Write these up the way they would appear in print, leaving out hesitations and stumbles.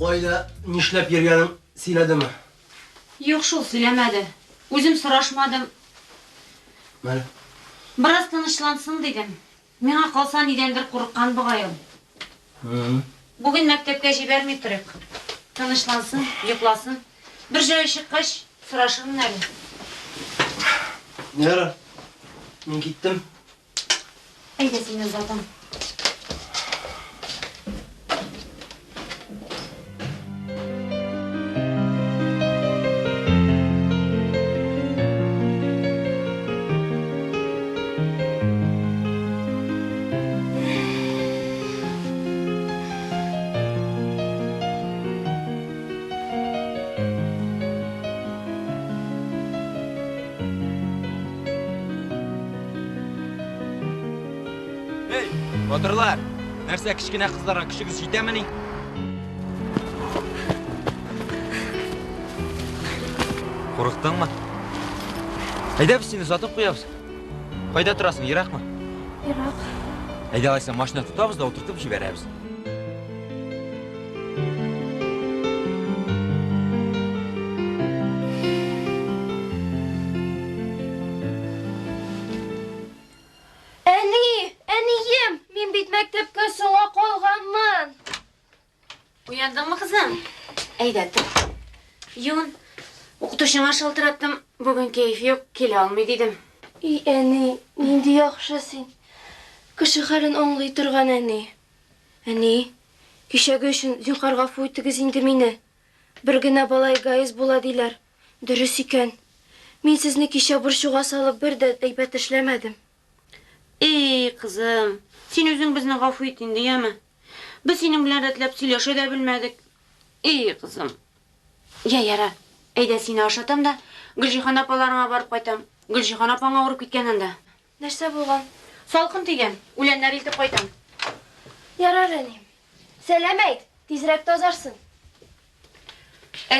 Oyda nishlab yurganim siyladimi? Yo'q, shu siylamadi. O'zim so'rashmadim. Mana. Biroz tinchlansın dedim. Menga qolsa nedandir qo'rqqan bo'g'ayim. Bugun maktabga jibermay turib. Tinchlansın, yuqlasin. Bir joy chiqqach, so'rashim nari. Yara. Men ketdim. Ayda seni zaten. Батырлар, нәрсе кішкене қыздарға күшігіз жетемін? Қорықтың ма? Айда біз сені ұзатып қоябыз. Қайда тұрасың, Ирақ ма? Ирақ. Айдалайса машина тұтабыз да отыртып жіберәбіз. Uyandın mı kızım? Eylettim. Yun, okuduğuna şaltırattım. Bugün keyfi yok, kele almay dedim. Әне, нинди яхшысың. Кеше хәлен аңлый торган әне. Әне, кичәге өчен зинһар гафу итегез инде мине. Бер генә балай гаиз була диләр. Дөрес икән. Мин сезне кичә борчуга салып бер дә әйбәт эшләмәдем. Ey kızım, sen özün bizne гафу ит инде, яме? Biz senin bilen rətlәп сөйләшә дә белмәдек. Ey kızım. Ya yara, әйдә сине ашатам да, Гөлҗиһан апаларыңа барып кайтам. Гөлҗиһан апаңа авырып киткәнендә. Нәрсә булган? Салкын тигән, үләннәр илтеп кайтам. Ярар әни. Сәлам әйт, тизрәк тазарсың.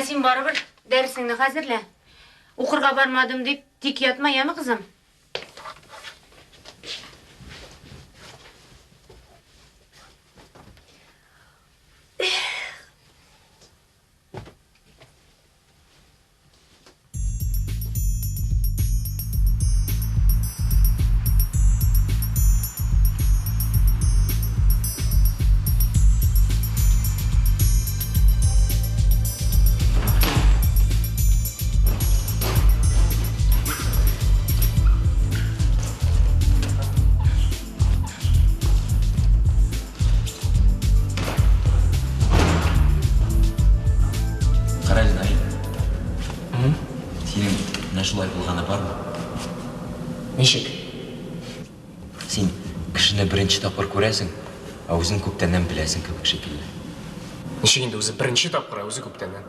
Син барыбер дәресеңне хәзерлә. Укырга бармадым дип тик ятма, яме кызым? Шулай булганы бармы? Ничек? Син кешене беренче тапкыр күрәсең, ә үзең күптәннән беләсең кебек шикелле. Ничек инде үзе беренче тапкыр, үзе күптәннән.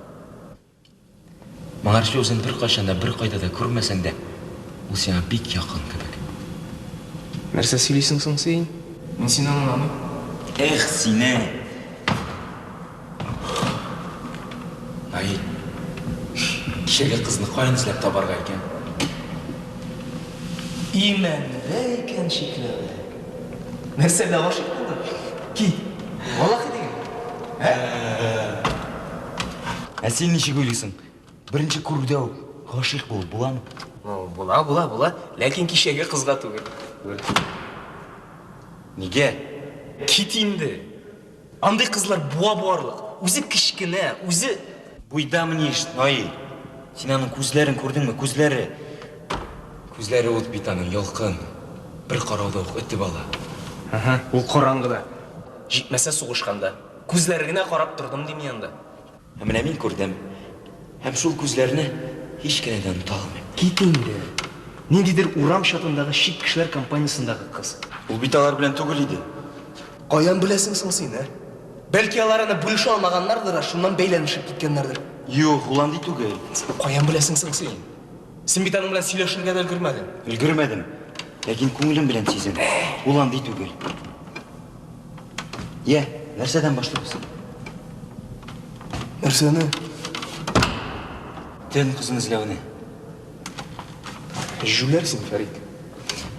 Моңарчы үзен бер кайчан да, бер кайда да күрмәсәң дә, ул сиңа бик якын кебек. Нәрсә сөйлисең соң син? Мин сине аңламыйм. Эх, сине. Ай. Кешегә кызны каян эзләп табарга икән? Имәндә икән шикелле. Нәрсә дә гашык булды? Ки, валлаһи дигән. Ә син ничек уйлыйсың? Беренче күрүдә үк гашык булып буламы? Була. Ләкин кичәге кызга түгел. Нигә? Кит инде. Андый кызлар буа-буарлык. Үзе кичкенә, үзе Буйдамы ни иш, Наил? Син аның күзләрен күрдеңме? Күзләре ут бит аның, ялкын. Бер карауда ук этеп ала. Ул караңгыда. Җитмәсә сугышканда. Күзләре генә карап тордым дим янда. Ә менә мин күрдем. Һәм шул күзләрне һич кенәдән оныта алмыйм. Кит инде. Ниндидер урам чатындагы шик кешеләр компаниясындагы кыз. Ул бит алар белән түгел иде. Каян беләсең соң син, ә? Бәлки алар аны бүлешә алмаганнардыр, шуннан бәйләнешеп киткәннәрдер. Юк, ул андый түгел. Каян беләсең соң син? Син бит аның белән сөйләшергә дә өлгермәдең. Өлгермәдем. Ләкин күңелем белән сизем. Ул андый түгел. Я, нәрсәдән башлыйбыз? Нәрсәне? Төн кызын эзләүне. Жүләр син, Фәрит.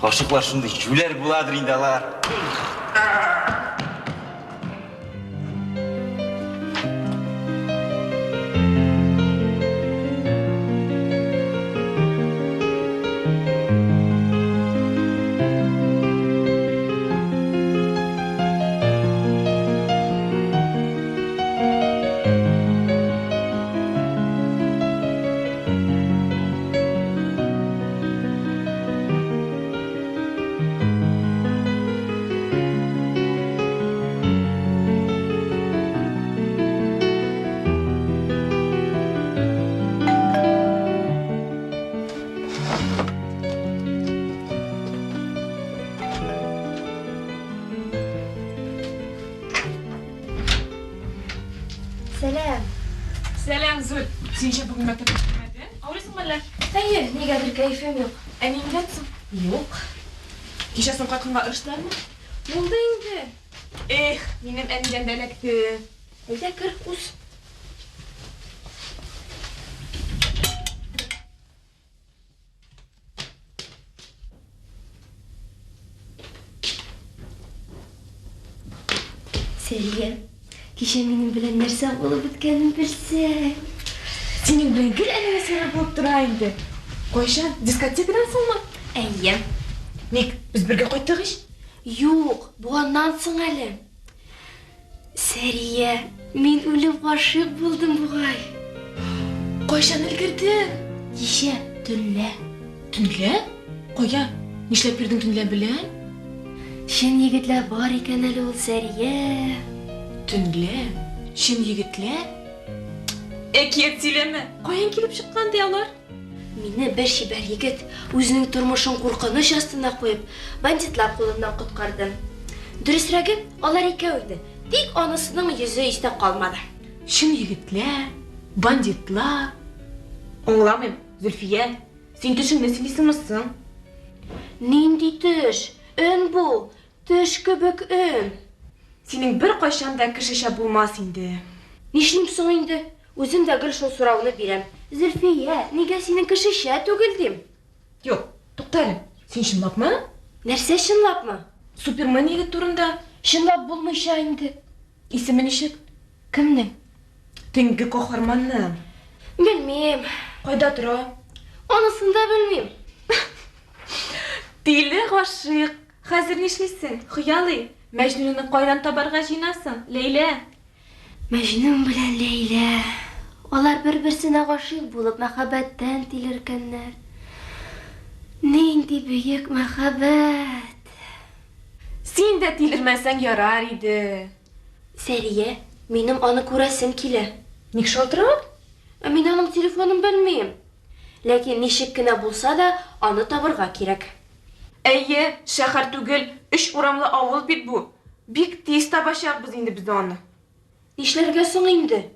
Гашыклар шундый жүләр буладыр инде алар. Selam. Selam Zul. Sen bugün mektebe gitmedin. Ağrısın valla. Hayır, negadir keyfim yok. Eningatsın. Yok. Kişaсын kalkınga ırıştılar mı? Buldu indi. Benim elimden delekti. Hayda kır, us. Seriye, kişi benim bilen nerse olup bitkenini bilse. Senin bilen gül elime sana bulup duraydı. Koyşan, diskotekadan mı? Eyyem. Nek, biz birge koyduk iş. Yok, bu anlansın әлі. Seriye, men ölüp aşık buldum buğay. Koyşan ilgirdi. Kişi, tünle. Tünle? Koya, nişlep birdin tünle bilen? Şen yigitler var eken әлі ol Seriye. Tünle, şen yigitler. Ekiyet sileme. Koyan kilip çıkkan diyorlar. Meni bir şiber yigit өзінің turmuşun korkunuş astına koyup banditlar kolundan kutkardı. Dürüsrəgi, onlar ikəviydi. Tek anasının yüzü iste kalmadı. Şen yigitler, banditlar. Anlamayım, Zülfiye. Sen düşün ne silisi misin? Nindi düş? Ön bu. Düş köbük ön. Senin bir koşanda kışışa bulmaz indi. Nişlimsin indi? Özüm de gül şu soravını birem. Zülfiye, nege senin kışışa tögüldüm? Yok, toxtarım. Sen şınlap mı? Nerse şınlap mı? Superman yigit turunda. Şınlap bulmuşa indi. İsmin işik. Kimnin? Tüngü kahramanım. Bilmeyim. Kayda dura? Anasını da bilmeyim. Dili aşık. Hazır nişlisin, hıyali. Mecnun'un koydan tabarga jinasın, Leyla. Mecnun bilen Leyla. Onlar bir-birsine aşık bulup mehabetten tilirkenler. Neydi büyük mehabet. Sen de dilirmesen yarar idi. Seriye, benim onu kuresim kile. Nik şaltırak? Men onun telefonunu bilmeyim. Lakin nişikkine bulsa da onu tabırga kirek. Eye, şehir tügül, 3 uramlı avul bit bu. Bik tez tabaşak biz indi biz onu. Nişlerge soň indi?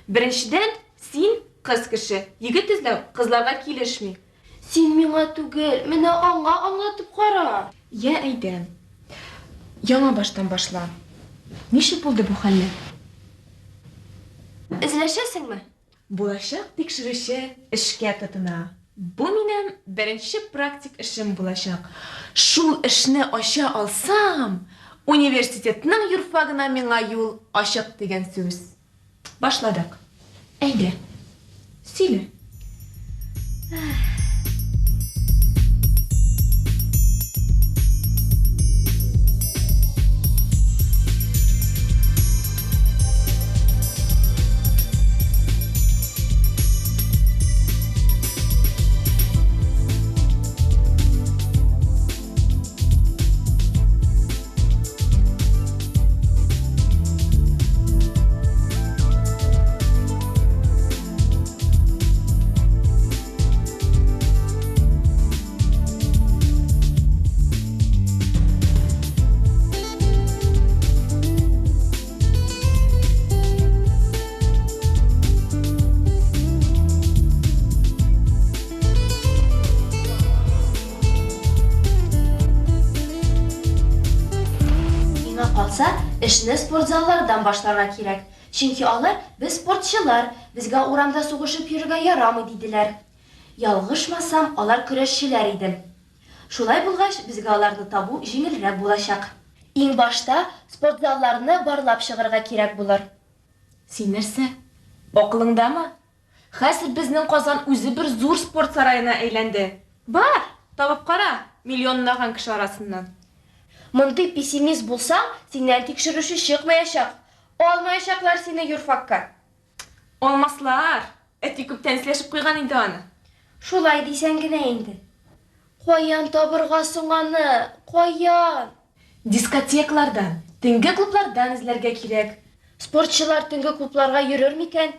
Birinçiden sen kız kişi, yigit izlev, kızlarga kileşmi. Sen mena tugel, mena anga anlatıp kara. Ya Eyden, yana baştan başla. Nişi buldu bu halle? İzleşesin mi? Bulaşak tekşirişi işke tutuna. Bu benim birinci praktik işim bulaşak. Şul işini aşağı alsam, üniversitetinin yurfagına mena yol açık degen söz. Başladık. Eyde, söyle. Kalsa, işini sport zallarından başlarga kirek. Çünkü onlar biz sportçılar, bizge uramda soğuşup yürüge yaramı dediler. Yalgışmasam, onlar küreşçiler idi. Şulay bulgaç, bizge alarını tabu jingilre bulaşak. İn başta sport zallarını barlap шығырга kirek bulur. Sen nerse? Okulunda mı? Hasır bizden Kazan özü bir zor sport sarayına eğlendi. Бар, tabıp kara, milyonlagan kişi arasından. Mıntık pessimist bulsam, senden tekşirişi çıkmayacak. Olmayacaklar seni yurfakka. Olmaslar. Eti küp tensleşip koygan indi onu. Şulay deysen gine indi. Koyan tabırgasın anı, koyan. Diskoteklardan, tenge klublardan izlerge kirek. Sportçılar tüngü klublarga yürür miken?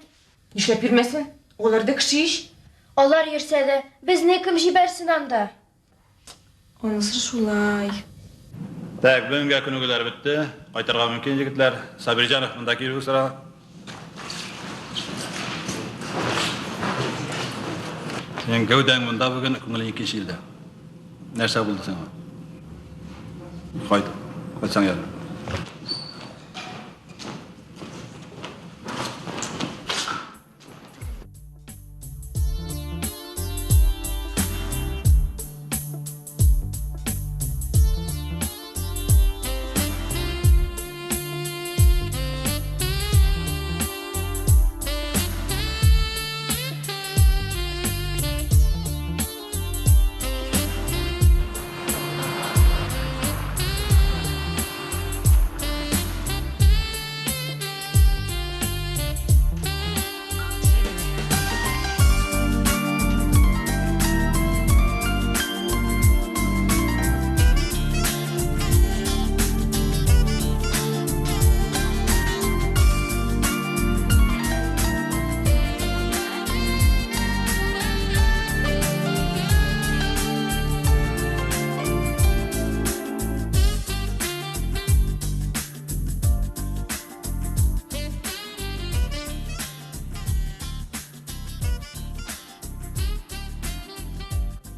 Nişlep yürmesin? Olar da kişi iş. Onlar yürse de, biz ne kim jibersin anda? Onысы şulay. Так, бүгінгі күнігілер бітті. Қайтарға мүмкін жігітлер. Сабиржанов мында келу сұра. Sen gövden bunda bugün ko'ngil ikkinchi yilda. Narsa bo'ldi senga? Qo'ysang ya.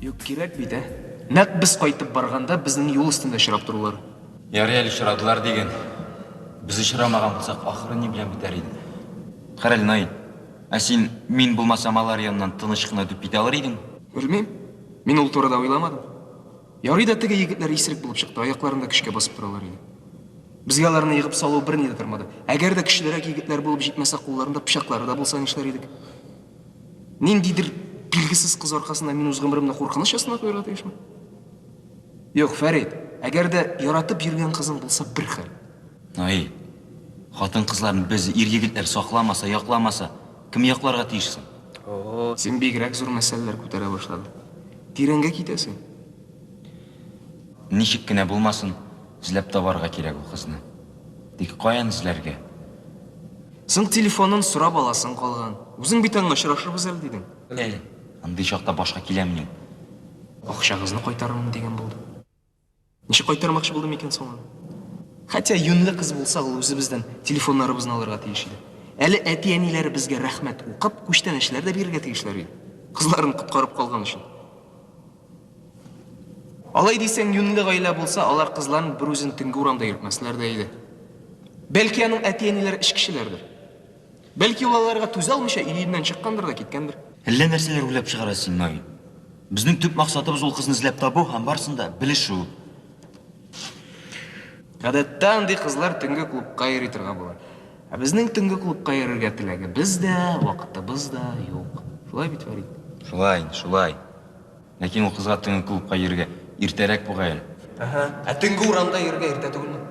Yok керек бейді. Нәк біз қайтып барғанда біздің yol үстінде шырап тұрулар. Ярел шырадылар деген. Біз шырамаған болсақ, ақыры не білем бітер еді. Қарал Наил, сен мен болмасам алар янынан тыныш қына дүп бите алар едің? Білмейм. Мен ол турада ойламадым. Ярыда тіге егітлер есірік болып шықты, аяқларында күшке басып тұралар еді. Бізге аларына егіп салу бір неде тұрмады. Әгер де күшілерек егітлер болып жетмесе қолларында пышақлары да болса нешлер едік. Нендейдір белгісіз қыз арқасында мен өз ғұмырымда қорқыныш жасына қойырға тиішмін. Жоқ, Фәрид, әгер де яратып жүрген қызың болса бір хәл. Наил, қатын қызларын біз ергегітлер соқыламаса, яқламаса, кім яқларға тиішсің? Сен бегірек зор мәселелер көтере башлады. Тереңге кетесің. Нешік кіне болмасын, зілеп табарға керек ол қызны. Тек қоян зілерге. Сың телефонын сұрап аласың қалған. Өзің бейтаңға шырашырбыз әлі дедің. Андай шақта башқа келемін. Ақша қызны қайтарымын деген болды. Неше қайтармақшы болдым екен соңын? Хотя юнлі қыз болса, ол өзі бізден телефонларыбызын алырға тиешеді. Әлі әти-әнилері бізге рахмет оқып, көштен әшілер де берге тиешілер еді. Қызларын құтқарып қалған үшін. Алай дейсен юнлі ғайла болса, алар қызларын бір өзін түнгі ұрамда еріпмәсілер де еді. Бәлки аның әти-әнилері ішкішілердір. Бәлки оларға төзе алмыша үйлерінен шыққандыр да кеткендір. Әлі нәрселер ойлап шығарасың, Наил. Біздің түп мақсатымыз ол қызны іздеп табу, һәм барысында білішу. Әдетте андай қызлар түнгі клубқа ерітірға болады. Біздің түнгі клубқа ерірге тілегі бізде, уақытыбыз да жоқ. Шулай бит, Фәрид? Шулай. Ләкин ол қызға түнгі клубқа ерге ертерек бұғайын. Түнгі ұрамда ерге ерте түгілмі?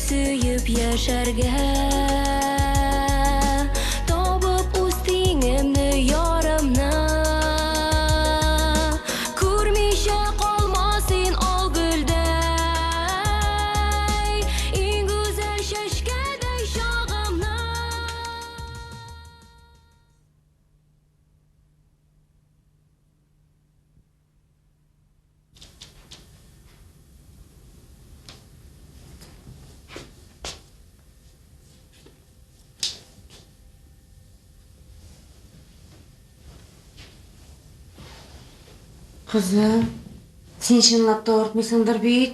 Сөйіп яшәргә табып үз тиңемне ярымна күрмичә калмасын ал гөлдәй иң гүзәл чәчкәдәй чагымна. Kızım, sen şınlap da örtmüsündür beyt.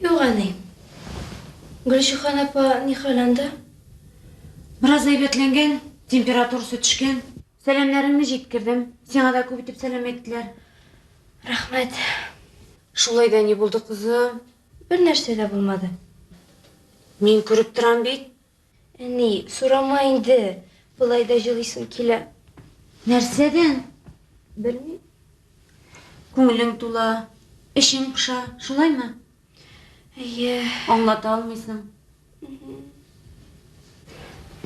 Yok anne. Gülşühan apa nihalanda? Biraz aybetlənген, температурасы түшкен. Сәлемләреңне җиткердем. Сиңа да күп итеп сәлем әйттеләр. Рәхмәт. Шулай да ни булды, кызым? Бер нәрсә дә булмады. Мин күреп торам бит. Әни, сорама инде. Булай да җылыйсың килә. Нәрсәдән? Белмим. Күңелең тула, эшең пыша, шулаймы? Әйе. Аңлата алмыйсың.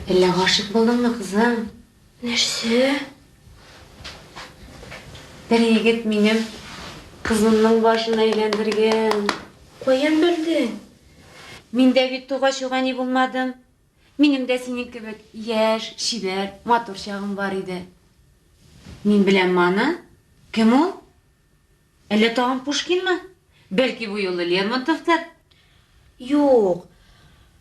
Әллә гашык булдыңмы, кызым? Нәрсә? Бер егет минем кызымның башын әйләндергән. Каян белдең? Мин дә бит тугач-уга ни булмадым. Минем дә синең кебек яшь, шибәр, матур чагым бар иде. Мин беләм аны. Кем ул? Әллә тагын Пушкинмы? Бәлки бу юлы Лермонтовтыр? Юк.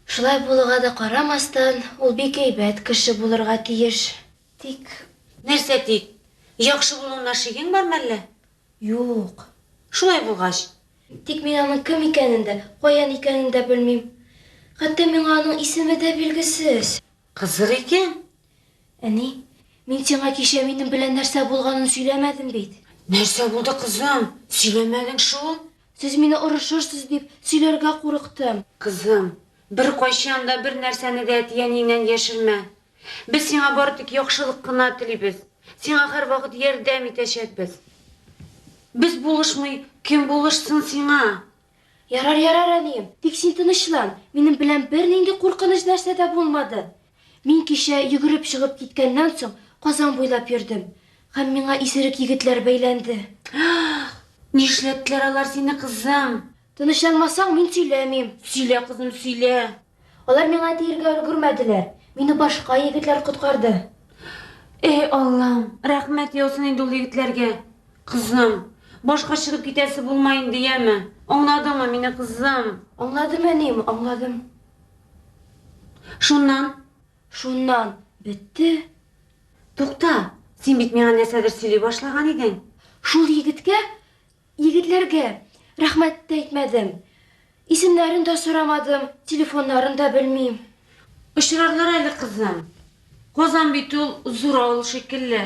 Шулай булуга да карамастан, ул бик әйбәт кеше булырга тиеш. Тик Нәрсә тик? Яхшы булуына шигең бармы әллә? юк. Шулай булгач, Тик мин аның кем икәнен дә, каян икәнен дә белмим. Хәтта миңа аның исеме дә билгесез. кызык икән. Әни, мин сиңа кичә минем белән нәрсә булганын сөйләмәдем бит. Нәрсә булды, кызым? Сөйләмәдең шул? Сез мине орышырсыз дип сөйләргә курыктым. Кызым, бер кайчан да бер нәрсәне дә әтиәнеңнән яшермә. Без сиңа бары тик яхшылык кына телибез. Сиңа һәр вакыт ярдәм итәчәкбез. Без булышмый, кем булышсын сиңа? Ярар, әнием. Тик син тынычлан. Минем белән бер нинди куркыныч нәрсә дә булмады. Мин кичә йөгереп чыгып киткәннән соң Казан буйлап йөрдем. Һәм миңа исерек егетләр бәйләнде. Нишләттеләр алар сине, кызым? Тынычланмасаң мин сөйләмим. Сөйлә, кызым, сөйлә. Алар миңа тиергә өлгермәделәр. Мине башка егетләр коткарды. Эй, Аллам, рәхмәт яусын инде ул егетләргә. Кызым, башка чыгып китәсе булмай инде, яме? Аңладыңмы мине, кызым? Аңладым, әнием, аңладым. Шуннан Бетте. Тукта, син бит миңа нәрсәдер сөйли башлаган идең. Шул егетләргә рәхмәт тә әйтмәдем. Исемнәрен дә сорамадым, телефоннарын да белмим. Очрарлар әле, кызым. Казан бит ул зур авыл шикелле.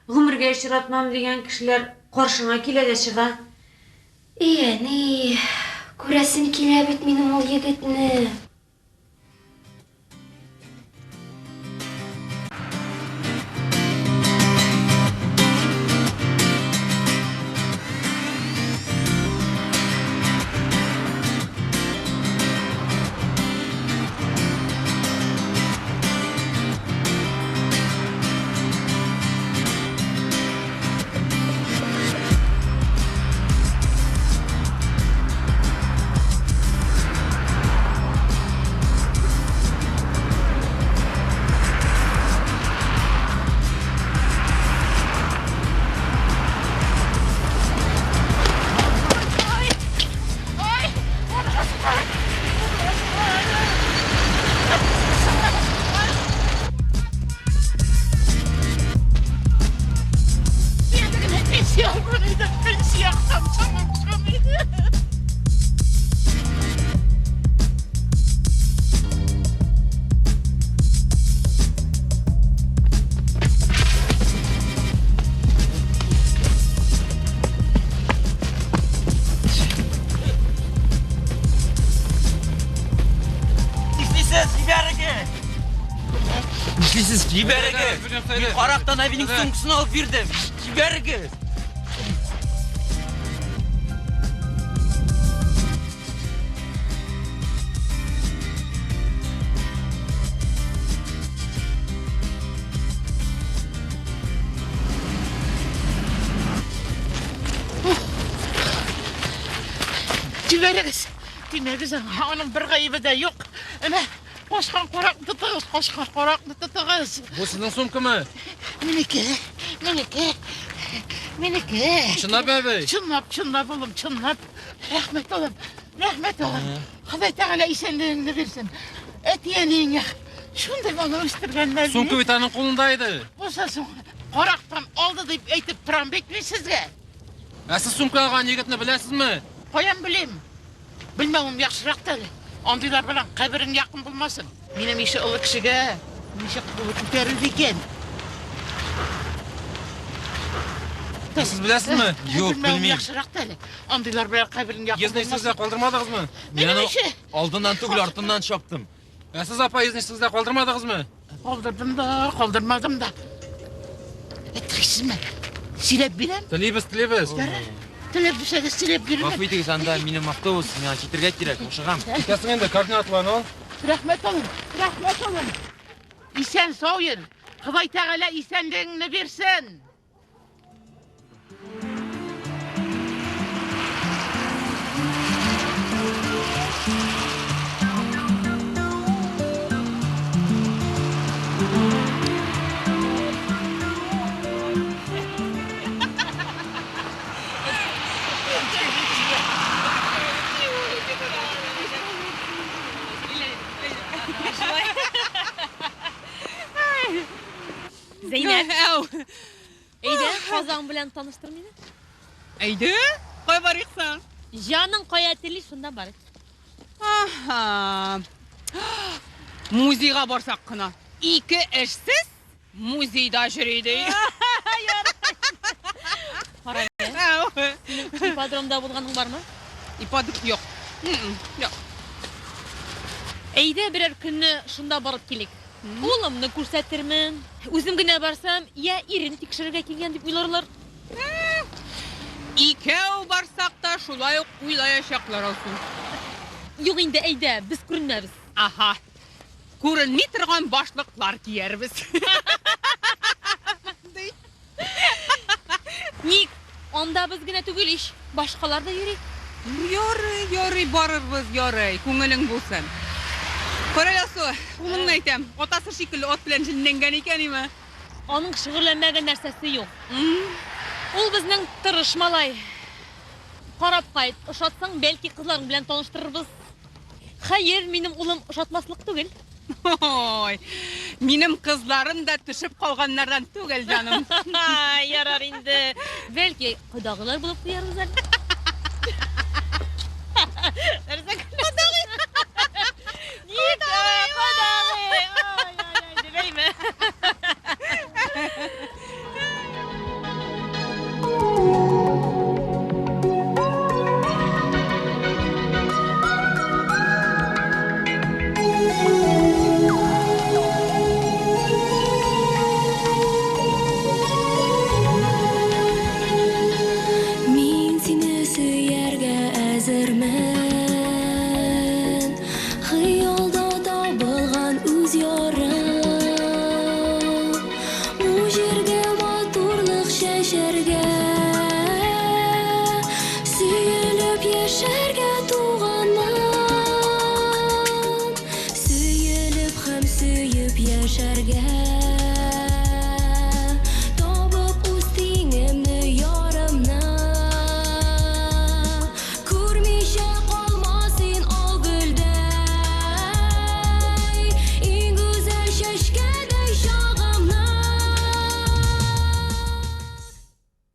Гомергә очратмам дигән кешеләр каршыңа килә дә чыга. Әни, күрәсем килә бит минем ул егетне. Жіберіңіз! Мен қарақтан әбінің сүңгісін алып бердім. Жіберіңіз! Жіберіңіз! Демегіз, оның бір ғайыбы да жоқ. Қошқан қорақны тұтығыз. Бұл сіздің сүмкімі? Менеке. Шынап әбей? Чынлап ұлым, чынлап. Рахмет ұлым. Құдай тағала есенлігіңді берсін. Әтиеніңе шундай бала өстіргенler. Сүмкі бетаның қолында еді. Болса соң, қорақтан алды деп әйтіп тұрам бекмей сізге. Сіз сүмкі алған егітіні білесіз ме? Қоям білем. Білмеуім яқшырақ тәлі. Ондайлар білін қабірің яқын болмасын. Менің еші ұлы кішіге Nişek bulup ko'tarildi ekan. Siz bilasizmi? Yo'q, Bilmem, bilmayman. yaxshiroq tali. Ondilar bilan qabrning yaqin Izni sizda qoldirmadingizmi? Men Nima uni ishi? oldindan tugul ortimdan chopdim. Siz apa izni sizda qoldirmadingizmi? Qoldirmadim da. Tirishmi? Silab berem. Tilaymiz. Tilab bo'lsa silab beraman. G'afur eting, sanda mening avtobus, men chetirga kerak, o'xshag'am. Ketasin endi koordinatlarni ol. Rahmat olun. İsen sağ ol. Hıvay Teala isenliğini versin. Zeynep. Eyde, Qozon bilan tanıştır meni. Eydi, qo'y boryapsan. Jonim qo'yatili shundan bari. Aha. Muzeyga borsak qana. İki ishsiz muzeyda yuraydi. Qara. İpodromda bo'lganing bormi? İpodrom yo'q. Yo'q. Eyde birer kunni shunda borib kelik. O'g'limni ko'rsatirman. O'zimgina borsam, ya erini tekshirishga kelgan deb o'ylarlar. Ikov borsak da shulay o'ylayashaqlar olsun. Yo'q endi Eyde, biz ko'rinamiz. Aha. Ko'rinmay turgan boshliqlar kiyarmiz. Ник, onda bizgina tugul ish, boshqalar da yuring. Yo'ri borarmiz, yo'ri. Ko'ngling bo'lsin. Qaraylasu, o'g'limni aytam. Otasi shekilli ot bilan jinlangan ekan-mi? Onun shug'ullanmagan narsasi yo'q. Ул bizning tirish malay. Qarab qayt, o'shatsang balki qizlaring bilan tanishtiribmiz. Xayr, mening o'g'lim o'shatmaslik tugul. Oy, mening qizlarim da tushib qolganlardan tugul jonim. Yarar endi. Balki qudog'ilar bo'lib qo'yarmiz. Qudog'i. Qudog'i. Ay, demaymi? Men seni suyarga azirman. Xiyolda topilgan o'z yorim. Bu yerga motorlik shasharga suyulib yashar